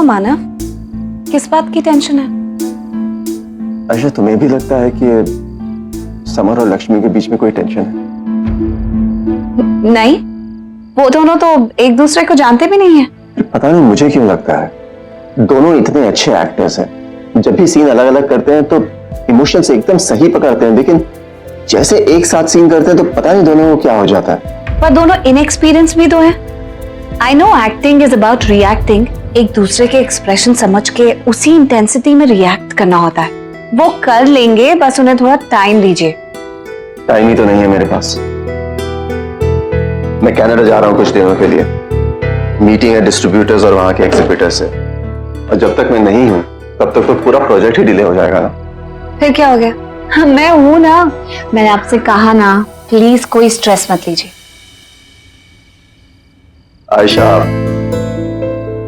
माना, किस बात की टेंशन है? आयशा, तुम्हें भी लगता है कि समर और लक्ष्मी के बीच में कोई टेंशन है? नहीं, वो दोनों तो एक दूसरे को जानते भी नहीं है। पता नहीं मुझे क्यों लगता है दोनों इतने अच्छे एक्टर्स हैं, जब भी सीन अलग अलग करते हैं तो इमोशंस एकदम सही पकड़ते हैं, लेकिन जैसे एक साथ सीन करते हैं तो पता नहीं दोनों को क्या हो जाता है। पर दोनों इनएक्सपीरियंस भी तो हैं। I know acting is about reacting, एक दूसरे के एक्सप्रेशन समझ के उसी इंटेंसिटी में रिएक्ट करना होता है। वो कर लेंगे, बस उन्हें थोड़ा टाइम दीजिए। टाइम ही तो नहीं है मेरे पास। मैं कनाडा जा रहा हूँ कुछ दिनों के लिए, मीटिंग है डिस्ट्रीब्यूटर्स और वहां के एग्जीक्यूटिव से, और जब तक मैं नहीं हूँ तब तक तो पूरा प्रोजेक्ट ही डिले हो जाएगा ना। फिर क्या हो गया? हाँ, मैं हूं ना। मैंने आपसे कहा ना, प्लीज कोई स्ट्रेस मत लीजिए। आयशा,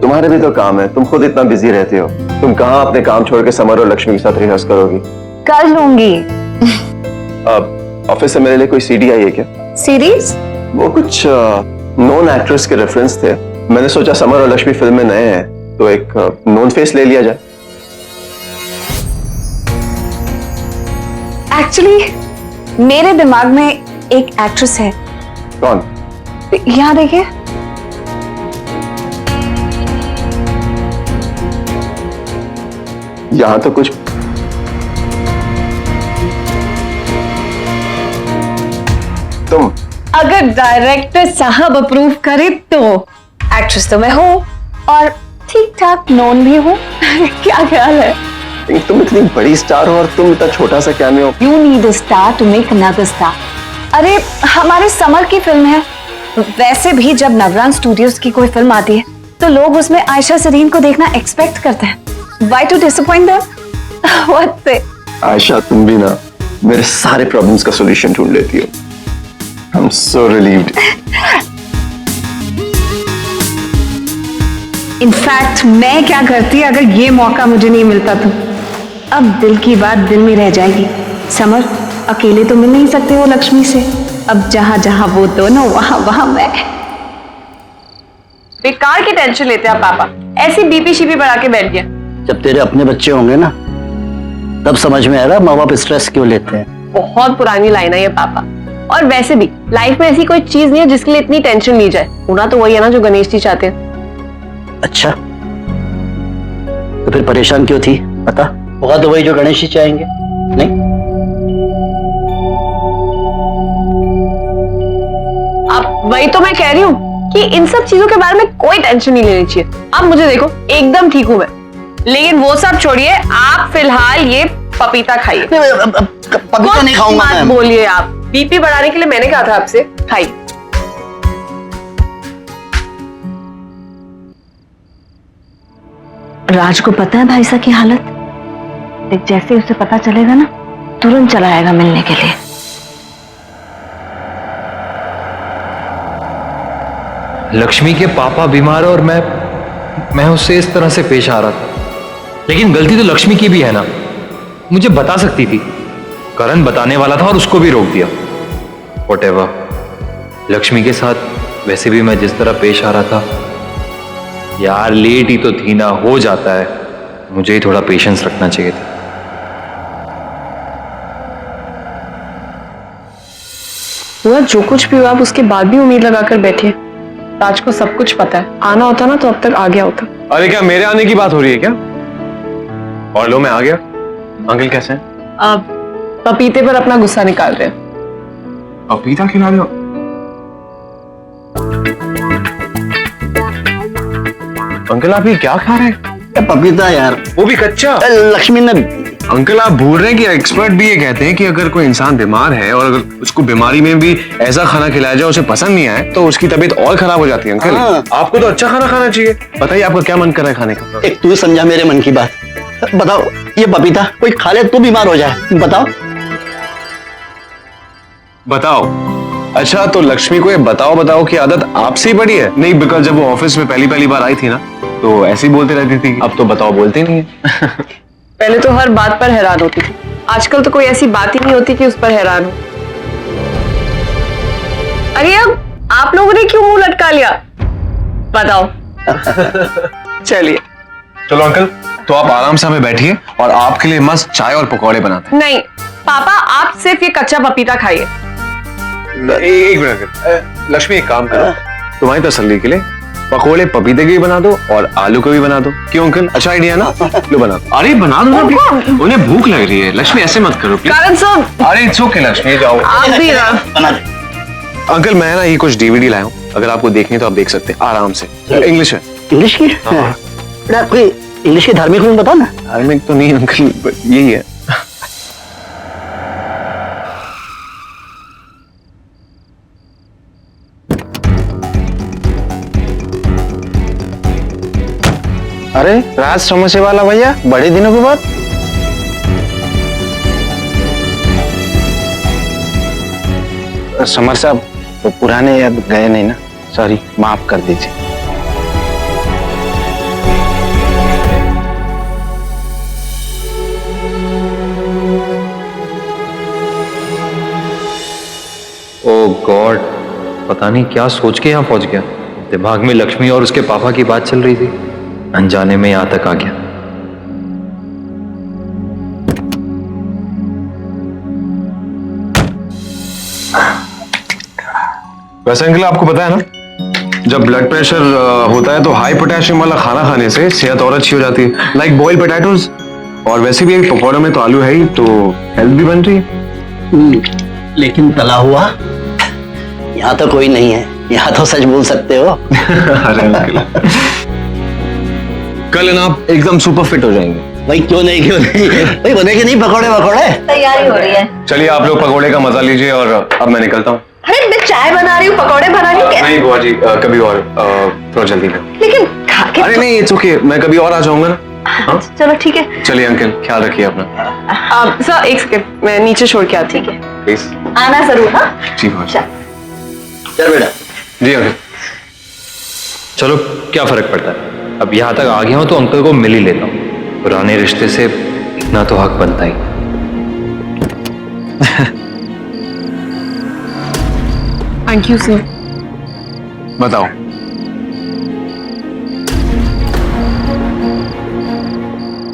तुम्हारे भी तो काम है, तुम खुद इतना बिजी रहती हो, तुम कहाँ अपने काम छोड़ के समर और लक्ष्मी के साथ रिहर्स करोगी? कर लूंगी। ऑफिस से मेरे लिए कोई सीडी आई है क्या? सीरीज? वो कुछ नॉन एक्ट्रेस के रेफरेंस थे, मैंने सोचा समर और लक्ष्मी फिल्म में नए हैं तो एक नॉन फेस ले लिया जाए। एक्चुअली मेरे दिमाग में एक एक्ट्रेस है। कौन? यहाँ देखिए। यहां तो कुछ तुम। अगर डायरेक्टर साहब अप्रूव करे तो एक्ट्रेस तो मैं हूँ, और ठीक ठाक नोन भी हूँ। क्या ख्याल है? तुम इतनी बड़ी स्टार हो और तुम इतना छोटा सा cameo. You need a star to make another star। अरे हमारे समर की फिल्म है। वैसे भी जब नवरंग स्टूडियोज की कोई फिल्म आती है तो लोग उसमें आयशा सरीन को देखना एक्सपेक्ट करते हैं। Why to disappoint them? What say? Ayesha, तुम भी ना मेरे सारे प्रॉब्लम्स का सॉल्यूशन ढूंढ लेती हो। I'm so relieved। इनफैक्ट मैं क्या करती अगर ये मौका मुझे नहीं मिलता तो? अब दिल की बात दिल में रह जाएगी। समर, अकेले तो मिल नहीं सकते वो लक्ष्मी से। अब जहां जहां वो दोनों, वहां वहां मैं। बेकार की टेंशन लेते हैं पापा, ऐसी बीपी शीपी बढ़ा के बैठ गया। जब तेरे अपने बच्चे होंगे ना, तब समझ में आएगा माँ बाप स्ट्रेस क्यों लेते हैं। बहुत पुरानी लाइन है ये पापा। और वैसे भी लाइफ में ऐसी कोई चीज नहीं है जिसके लिए इतनी टेंशन ली जाए। होना तो वही है ना जो गणेश जी चाहते हैं। अच्छा, तो फिर परेशान क्यों थी? पता होगा तो वही जो गणेश जी चाहेंगे, नहीं? अब वही तो मैं कह रही हूँ कि इन सब चीजों के बारे में कोई टेंशन नहीं लेनी चाहिए। अब मुझे देखो, एकदम ठीक हूँ मैं, लेकिन वो सब छोड़िए, आप फिलहाल ये पपीता खाइए। पपीता नहीं खाऊंगा मैं। बोलिए आप, बीपी बढ़ाने के लिए मैंने कहा था आपसे, खाइए। राज को पता है भाईसा की हालत? देख, जैसे उसे पता चलेगा ना, तुरंत चला आएगा मिलने के लिए। लक्ष्मी के पापा बीमार है और मैं उससे इस तरह से पेश आ रहा था, लेकिन गलती तो लक्ष्मी की भी है ना। मुझे बता सकती थी, करण बताने वाला था और उसको भी रोक दिया। Whatever, लक्ष्मी के साथ वैसे भी मैं जिस तरह पेश आ रहा था, यार लेट ही तो थी ना, हो जाता है। मुझे ही थोड़ा पेशेंस रखना चाहिए था। हुआ जो कुछ भी हुआ, आप उसके बाद भी उम्मीद लगाकर बैठे। राज को सब कुछ पता है, आना होता ना तो अब तक आ गया होता। अरे क्या मेरे आने की बात हो रही है क्या? और लो, मैं आ गया। अंकल कैसे हैं? अब पपीते पर अपना गुस्सा निकाल रहे हैं। पपीता खिला दो। अंकल आप ये क्या खा रहे हैं? पपीता यार, वो भी कच्चा। लक्ष्मी ने। अंकल आप भूल रहे हैं कि एक्सपर्ट भी ये कहते हैं कि अगर कोई इंसान बीमार है और अगर उसको बीमारी में भी ऐसा खाना खिलाया जाए उसे पसंद नहीं आए तो उसकी तबीयत और खराब हो जाती है। अंकल आपको तो अच्छा खाना खाना चाहिए। बताइए आपका क्या मन कर रहा है खाने का? एक तू समझा मेरे मन की बात। बताओ, ये पपीता कोई खा ले तो बीमार हो जाए? बताओ बताओ। अच्छा, तो लक्ष्मी को ये बताओ बताओ की आदत आपसे ही पड़ी है? नहीं, बिकॉज जब वो ऑफिस में पहली बार आई थी ना तो ऐसे ही बोलती रहती थी, अब तो बताओ बोलती नहीं है। पहले तो हर बात पर हैरान होती थी, आजकल तो कोई ऐसी बात ही नहीं होती कि उस पर हैरान हो। अरे अब आप लोगों ने क्यों मुंह लटका लिया? बताओ। चलिए, चलो अंकल, तो आप आराम से हमें बैठिए और आपके लिए मस्त चाय और पकौड़े बनाते नहीं पापा, आप सिर्फ ये कच्चा पपीता खाइए। हैं। एक मिनट अंकल, लक्ष्मी एक काम करो, तुम्हारी तसल्ली के लिए पकोड़े पपीते के भी बना दो और आलू के भी बना दो। क्यों अंकल, अच्छा आइडिया ना? लो बना दो। अरे बना दो ना प्लीज, उन्हें भूख लग रही है। लक्ष्मी ऐसे मत करो प्लीज। करण सर, अरे इट्स ओके लक्ष्मी, जाओ। आप भी ना। बना दे। अंकल मैं ना ये कुछ डीवीडी लाया हूँ, अगर आपको देखनी है तो आप देख सकते हैं आराम से। इंग्लिश है। इंग्लिश की? बेटा कोई इंग्लिश की धार्मिक फिल्म बताओ ना। धार्मिक तो नहीं अंकल, यही है। अरे राज समोसे वाला भैया, बड़े दिनों के बाद। समर साहब, तो पुराने याद गए नहीं ना? सॉरी, माफ कर दीजिए। ओ गॉड, पता नहीं क्या सोच के यहाँ पहुंच गया। दिमाग में लक्ष्मी और उसके पापा की बात चल रही थी, अनजाने में यहाँ तक आ गया। वैसे अंकल आपको पता है ना, जब ब्लड प्रेशर होता है तो हाई पोटेशियम वाला खाना खाने से सेहत और अच्छी हो जाती है, लाइक बॉइल्ड पोटैटोज। और वैसे भी पकौड़े में तो आलू है ही, तो हेल्थ भी बन रही है। लेकिन तला हुआ यहाँ तो कोई नहीं है, यहाँ तो सच बोल सकते हो। अरे अंकल, कल ना आप एकदम सुपर फिट हो जाएंगे। भाई क्यों नहीं भाई, बनेगे नहीं पकौड़े वकौड़े? तैयारी हो रही है। चलिए आप लोग पकौड़े का मजा लीजिए और अब मैं निकलता हूँ। अरे मैं चाय बना रही हूँ, पकौड़े बना रही हूँ। नहीं बुआ जी, कभी और थोड़ा जल्दी में। लेकिन खा के अरे नहीं, इट्स ओके, मैं कभी और आ जाऊंगा ना। हाँ? चलो ठीक है। चलिए अंकल, ख्याल रखिए अपना। सर एक सेकंड, मैं नीचे छोड़ के आती हूँ। प्लीज। आना जरूर। हाँ, जी बुआ जी। चल बेटा। जी अंकल। चलो क्या फर्क पड़ता है, अब यहाँ तक आ गया हूँ तो अंकल को मिल ही लेता हूँ। पुराने रिश्ते से इतना तो हक बनता ही। Thank you sir. बताओ,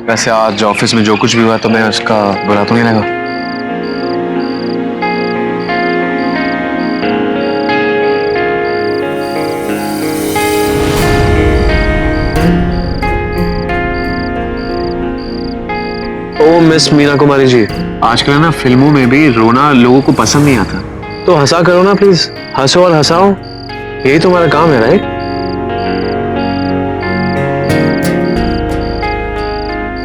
वैसे आज ऑफिस में जो कुछ भी हुआ तो मैं उसका बुरा तो नहीं लगा? ओ मिस मीना कुमारी जी, आजकल ना फिल्मों में भी रोना लोगों को पसंद नहीं आता, तो हंसा करो ना प्लीज। हंसो और हंसाओ, यही तुम्हारा काम है, राइट?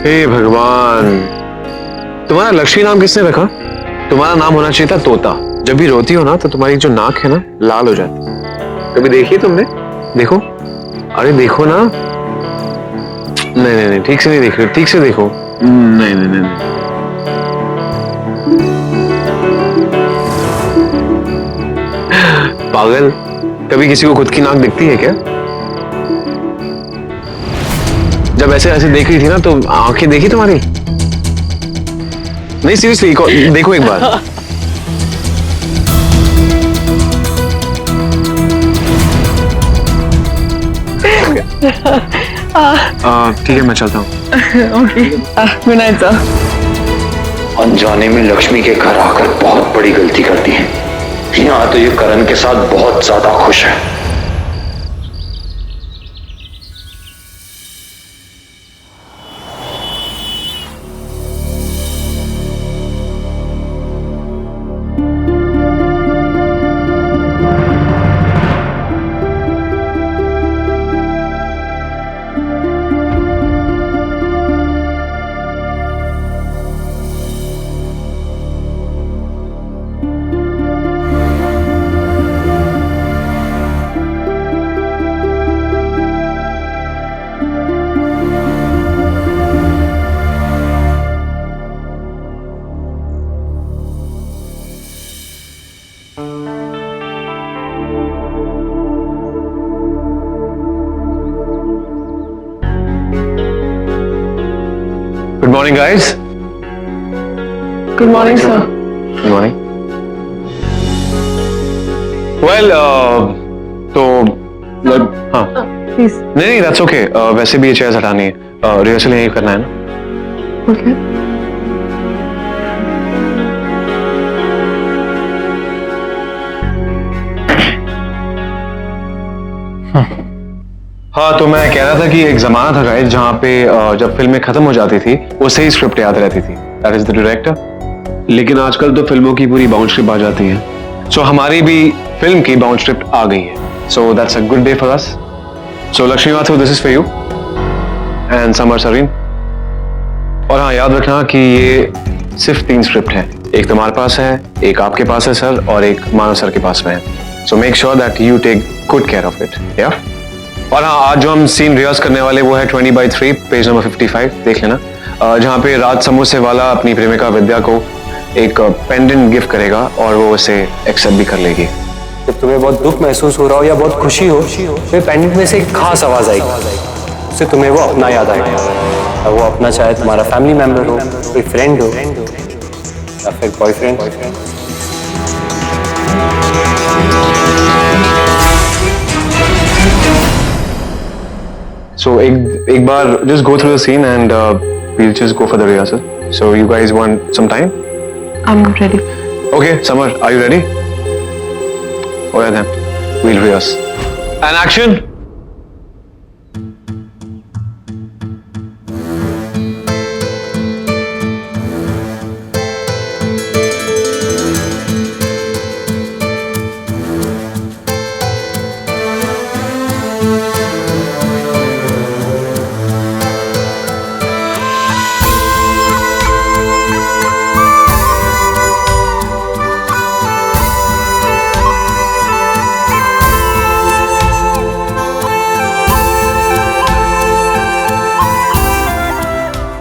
हे भगवान, तुम्हारा लक्ष्मी नाम किसने रखा? तुम्हारा नाम होना चाहिए था तोता। जब भी रोती हो ना तो तुम्हारी जो नाक है ना लाल हो जाती है। कभी देखी तुमने? देखो, अरे देखो ना। नहीं नहीं नहीं, ठीक से नहीं देख रहे, ठीक से देखो। नहीं नहीं नहीं, नहीं। पागल, कभी किसी को खुद की नाक दिखती है क्या? जब ऐसे ऐसे देख रही थी ना तो आंखें देखी तुम्हारी? नहीं सीरियसली, देखो एक बार। ठीक है, मैं चलता हूँ। Okay, good night sir. अनजाने में लक्ष्मी के घर आकर बहुत बड़ी गलती कर दी है। यहाँ तो ये करण के साथ बहुत ज्यादा खुश है। Good morning guys. Good morning sir. Good morning. Well, तो हाँ, प्लीज। नहीं नहीं दैट्स ओके। वैसे भी ये चेयर्स हटानी है। रिहर्सल यही करना है ना? ओके। हाँ, तो मैं कह रहा था कि एक जमाना था गाइस जहाँ पे जब फिल्में खत्म हो जाती थी उससे ही स्क्रिप्ट याद रहती थी, दैट इज द डायरेक्टर। लेकिन आजकल तो फिल्मों की पूरी बाउंड स्क्रिप्ट आ जाती है, सो हमारी भी फिल्म की बाउंड स्क्रिप्ट आ गई है। So that's a good day for us. So Lakshmi Mathur, this is for you and Samar Sareen. और हाँ, याद रखना कि ये सिर्फ 3 स्क्रिप्ट है, एक तुम्हारे पास है, एक आपके पास है सर, और एक मानव सर के पास में है। So make sure that you take good care of it, yeah? और हाँ, आज जो हम सीन रिहर्स करने वाले वो है 20/3, पेज नंबर 55, देख लेना, जहाँ पे राज समोसे वाला अपनी प्रेमिका विद्या को एक पेंडेंट गिफ्ट करेगा और वो उसे एक्सेप्ट भी कर लेगी। जब तुम्हें बहुत दुख महसूस हो रहा हो या बहुत खुशी हो, तो पेंडेंट में से एक खास आवाज आएगी, उससे तुम्हें वो अपना याद आएगा। और वो अपना चाहे तुम्हारा फैमिली मेंबर हो, कोई फ्रेंड हो, या फिर बॉयफ्रेंड। So एक बार just go through the scene and we'll just go for the rehearsal. So you guys want some time? I'm ready. Okay, Samar, are you ready? Oh yeah, then we'll rehearse. And action.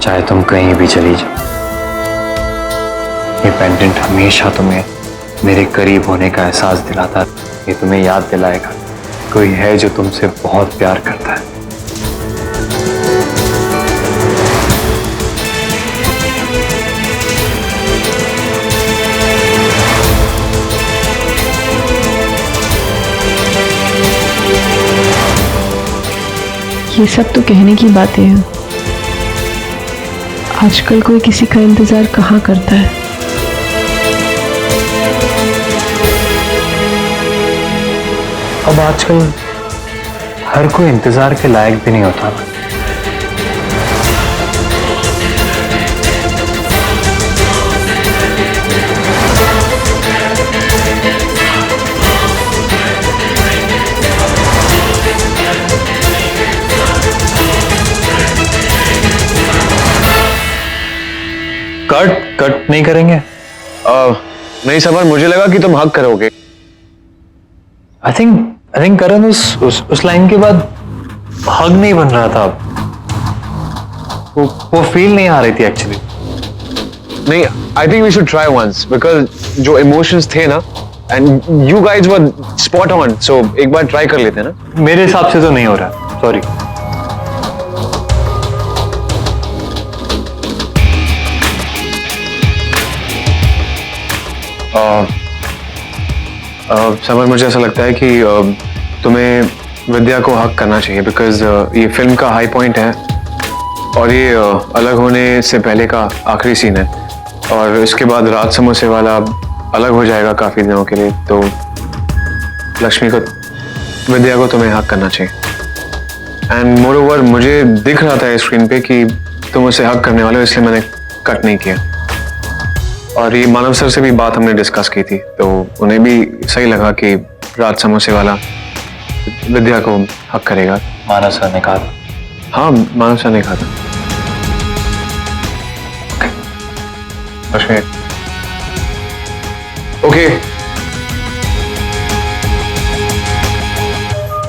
चाहे तुम कहीं भी चली जाओ, ये pendant हमेशा तुम्हें मेरे करीब होने का एहसास दिलाता है। ये तुम्हें याद दिलाएगा कोई है जो तुमसे बहुत प्यार करता है। ये सब तो कहने की बातें हैं, आजकल कोई किसी का इंतजार कहाँ करता है। अब आजकल हर कोई इंतजार के लायक भी नहीं होता। कट नहीं करेंगे? नहीं समर, मुझे लगा कि तुम हक करोगे। आई थिंक करण उस लाइन के बाद हग नहीं बन रहा था। वो फील नहीं आ रही थी एक्चुअली। नहीं, I think we should try once, because जो इमोशंस थे ना, and you guys were spot on, so एक बार ट्राई कर लेते हैं ना। मेरे हिसाब से तो नहीं हो रहा, सॉरी। समर, मुझे ऐसा लगता है कि तुम्हें विद्या को हक करना चाहिए, बिकॉज ये फिल्म का हाई पॉइंट है और ये अलग होने से पहले का आखिरी सीन है, और इसके बाद रात समोसे वाला अलग हो जाएगा काफी दिनों के लिए। तो लक्ष्मी को, विद्या को तुम्हें हक करना चाहिए। एंड मोर ओवर, मुझे दिख रहा था स्क्रीन पे कि तुम उसे हक करने वाले हो, इसलिए मैंने कट नहीं किया। और ये मानव सर से भी बात हमने डिस्कस की थी, तो उन्हें भी सही लगा कि रात समोसे वाला विद्या को हक करेगा। मानव सर ने कहा था? हाँ, मानव सर ने कहा था। ओके।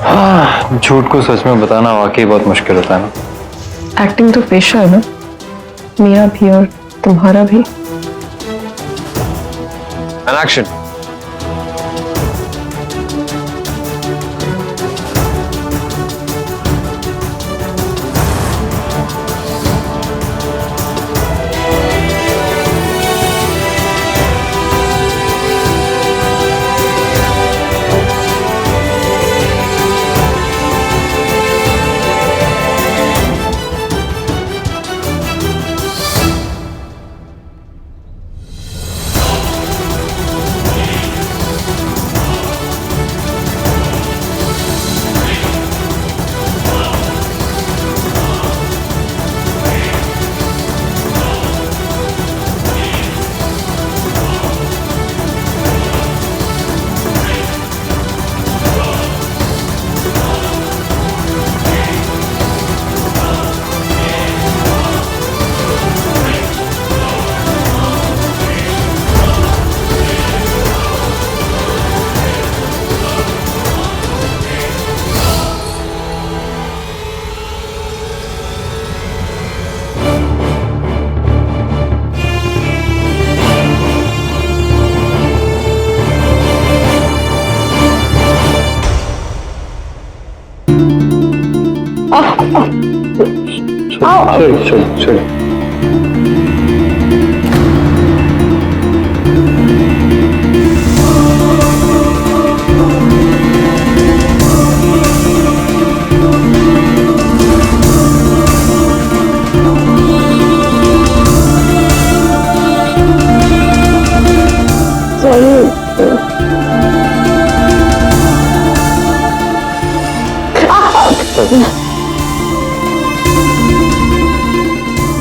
हाँ, झूठ को सच में बताना वाकई बहुत मुश्किल होता है ना। एक्टिंग तो पेशा है ना, मेरा भी और तुम्हारा भी। And action. छोड़िए।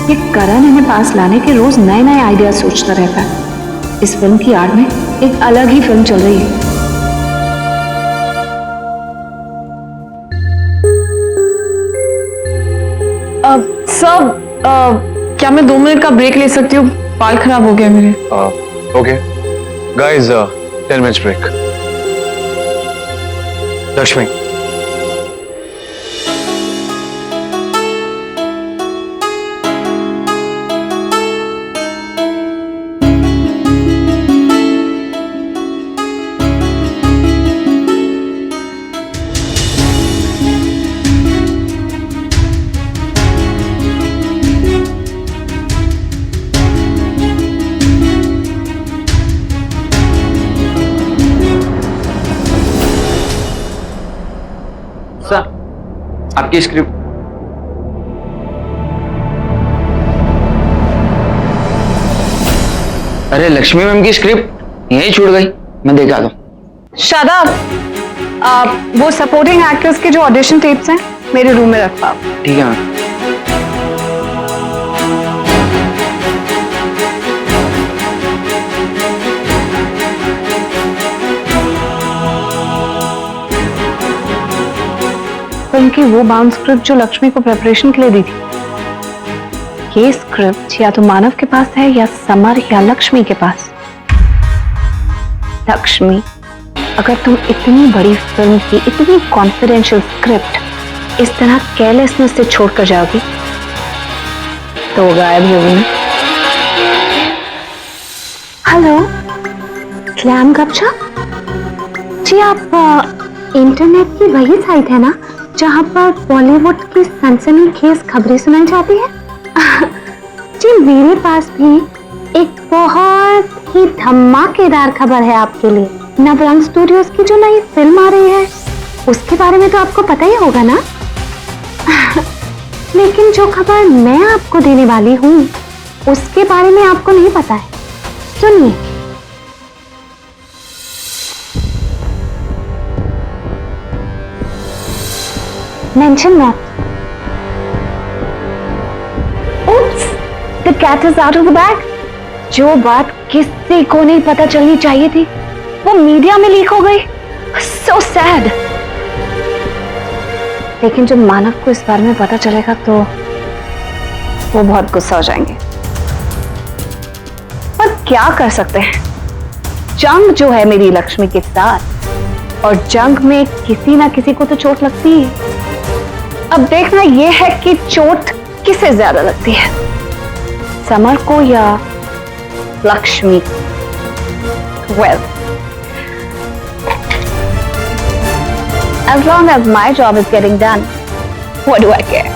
ये करण इन्हें पास लाने के रोज नए नए आइडिया सोचता रहता है। इस फिल्म की आड़ में एक अलग ही फिल्म चल रही है। सब क्या मैं 2 मिनट का ब्रेक ले सकती हूँ? बाल खराब हो गया मेरे। Okay guys, 10 minutes break. Lakshmi, sir आपकी स्क्रिप्ट। अरे लक्ष्मी मैम की स्क्रिप्ट यहीं छूट गई, मैं देखा दूं। शादाब, वो सपोर्टिंग एक्टर्स के जो ऑडिशन टेप्स हैं मेरे रूम में रखवा। ठीक है मैम। फिल्म की वो बाउंड स्क्रिप्ट जो लक्ष्मी को प्रेपरेशन के लिए दी थी, ये स्क्रिप्ट या तो मानव के पास है या समर या लक्ष्मी के पास। लक्ष्मी, अगर तुम इतनी बड़ी फिल्म की इतनी कॉन्फिडेंशियल स्क्रिप्ट इस तरह केयरलेसनेस से छोड़कर जाओगी तो वो गायब ही होगी ना। हेलो, स्लैम गपशप जी, आप इंटरनेट की वही साइट है ना जहां पर बॉलीवुड की सनसनीखेज खबरें सुनाई जाती है? जी, मेरे पास भी एक बहुत ही धमाकेदार खबर है आपके लिए। नवरंग स्टूडियोज की जो नई फिल्म आ रही है उसके बारे में तो आपको पता ही होगा ना। लेकिन जो खबर मैं आपको देने वाली हूँ उसके बारे में आपको नहीं पता है। सुनिए, Mention not. Oops, the cat is out of the bag. जो बात किसी को नहीं पता चलनी चाहिए थी वो मीडिया में लीक हो गई। So sad. लेकिन जब मानव को इस बारे में पता चलेगा तो वो बहुत गुस्सा हो जाएंगे। पर क्या कर सकते हैं, जंग जो है मेरी लक्ष्मी के साथ, और जंग में किसी ना किसी को तो चोट लगती है। अब देखना यह है कि चोट किसे ज्यादा लगती है, समर को या Lakshmi. Well, as long as my job is getting done, what do I care?